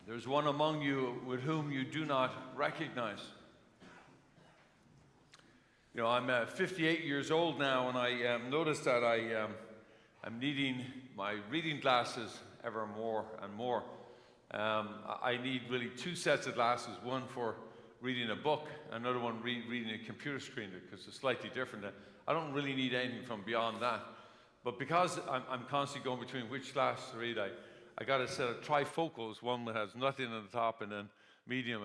There's one among you with whom you do not recognize. You know, I'm 58 years old now, and I noticed that I'm needing my reading glasses ever more and more. I need really two sets of glasses, one for reading a book, another one reading a computer screen, because it's slightly different. I don't really need anything from beyond that. But because I'm constantly going between which glass to read, I got a set of trifocals, one that has nothing on the top and then medium.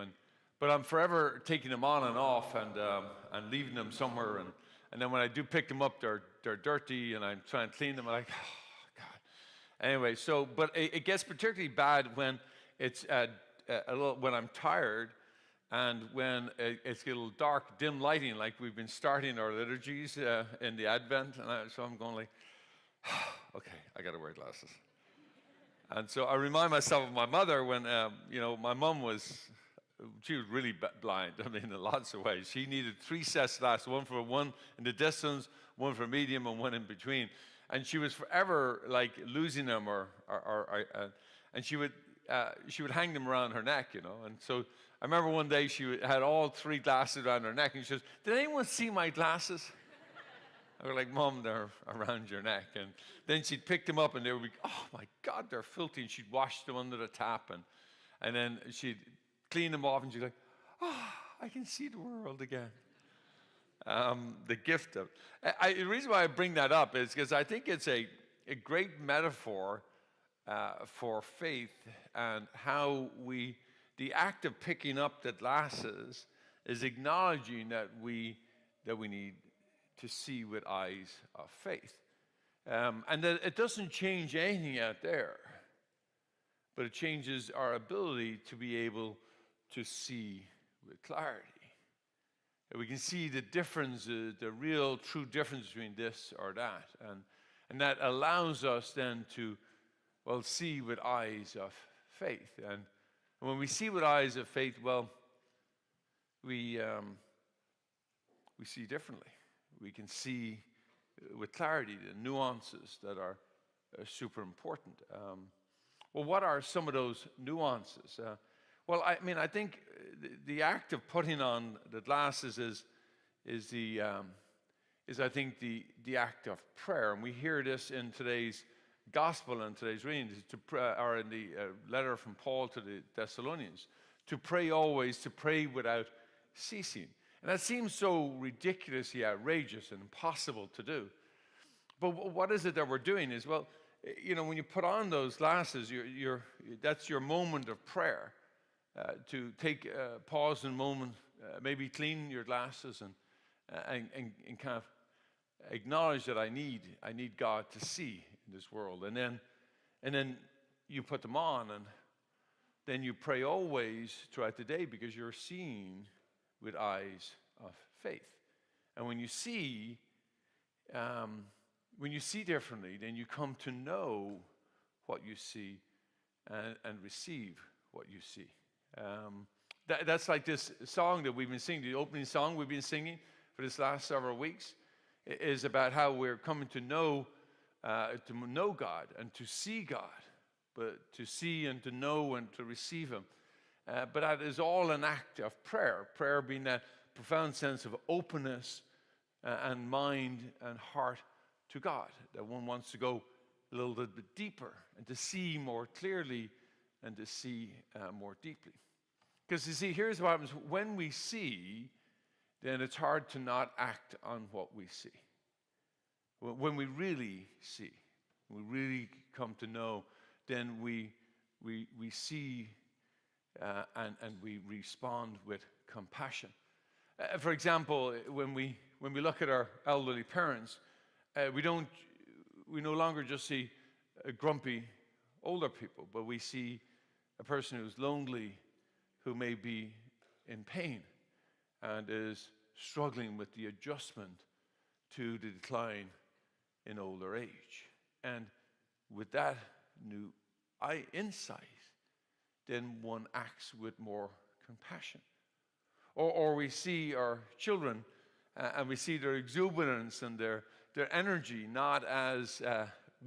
But I'm forever taking them on and off and leaving them somewhere. And then when I do pick them up, they're dirty, and I'm trying to clean them. I'm like, oh, God. Anyway, but it gets particularly bad when it's when I'm tired and when it's a little dark, dim lighting, like we've been starting our liturgies in the Advent. And so I'm going like, okay, I got to wear glasses. And so I remind myself of my mother when, my mom she was really blind, I mean, in lots of ways. She needed 3 sets of glasses, one in the distance, one for medium, and one in between. And she was forever, like, losing them, and she would hang them around her neck, you know. And so I remember one day she had all 3 glasses around her neck, and she says, "Did anyone see my glasses?" I was like, "Mom, they're around your neck." And then she'd pick them up, and they would be, "Oh my God, they're filthy." And she'd wash them under the tap, and then she'd clean them off, and she'd be like, "Oh, I can see the world again." The gift of the reason why I bring that up is because I think it's a great metaphor for faith, and how the act of picking up the glasses is acknowledging that we need to see with eyes of faith. And that it doesn't change anything out there, but it changes our ability to be able to see with clarity. And we can see the difference, the real true difference between this or that. And that allows us then to, see with eyes of faith. And when we see with eyes of faith, we see differently. We can see with clarity the nuances that are super important. What are some of those nuances? I think the act of putting on the glasses is I think the act of prayer, and we hear this in today's gospel and today's reading, or in the letter from Paul to the Thessalonians, to pray always, to pray without ceasing. And that seems so ridiculously outrageous and impossible to do. But what is it that we're doing is, when you put on those glasses, that's your moment of prayer. To take a pause and moment, maybe clean your glasses and kind of acknowledge that I need God to see in this world. And then you put them on, and then you pray always throughout the day, because you're seeing with eyes of faith. And when you see differently, then you come to know what you see and receive what you see. That's like this song that we've been singing, the opening song we've been singing for this last several weeks, is about how we're coming to know God and to see God, but to see and to know and to receive Him. But that is all an act of prayer. Prayer being that profound sense of openness and mind and heart to God, that one wants to go a little bit deeper and to see more clearly and to see more deeply. Because you see, here's what happens. When we see, then it's hard to not act on what we see. When we really see, we really come to know, then we see and we respond with compassion. For example, when we look at our elderly parents, we no longer just see grumpy older people, but we see a person who's lonely, who may be in pain and is struggling with the adjustment to the decline in older age. And with that new insight, then one acts with more compassion. Or we see our children and we see their exuberance and their energy not as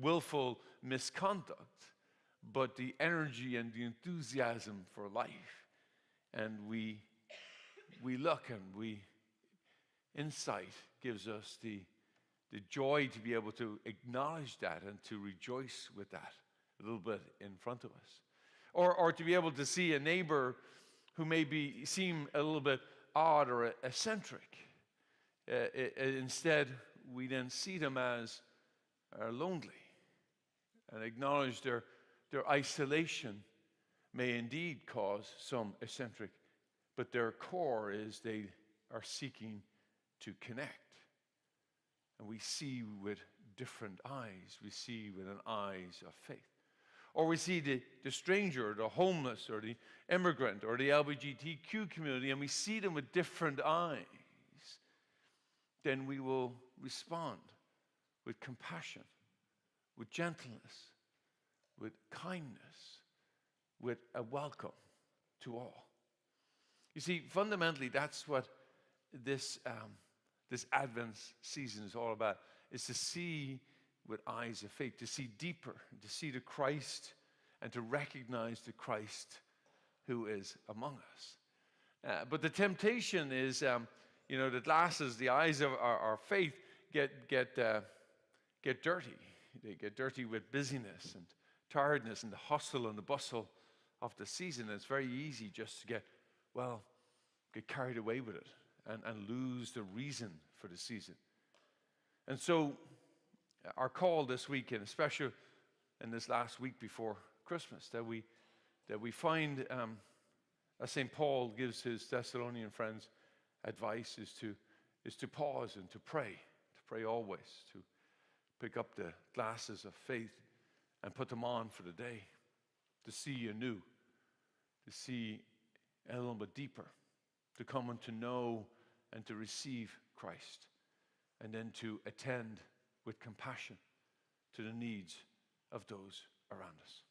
willful misconduct, but the energy and the enthusiasm for life. And we look, and insight gives us the joy to be able to acknowledge that and to rejoice with that a little bit in front of us. Or to be able to see a neighbor who seem a little bit odd or eccentric. Instead, we then see them as lonely and acknowledge their isolation may indeed cause some eccentric, but their core is they are seeking to connect. And we see with different eyes. We see with an eyes of faith. Or we see the stranger, the homeless, or the immigrant, or the LGBTQ community, and we see them with different eyes. Then we will respond with compassion, with gentleness, with kindness, with a welcome to all. You see, fundamentally, that's what this Advent season is all about, is to see with eyes of faith, to see deeper, to see the Christ and to recognize the Christ who is among us. But the temptation is, the glasses, the eyes of our faith get dirty. They get dirty with busyness and tiredness and the hustle and the bustle of the season. It's very easy just to get carried away with it and lose the reason for the season. And so our call this week, and especially in this last week before Christmas, that we find, as St. Paul gives his Thessalonian friends advice, is to pause and to pray always, to pick up the glasses of faith and put them on for the day, to see anew, to see a little bit deeper, to come and to know and to receive Christ, and then to attend with compassion to the needs of those around us.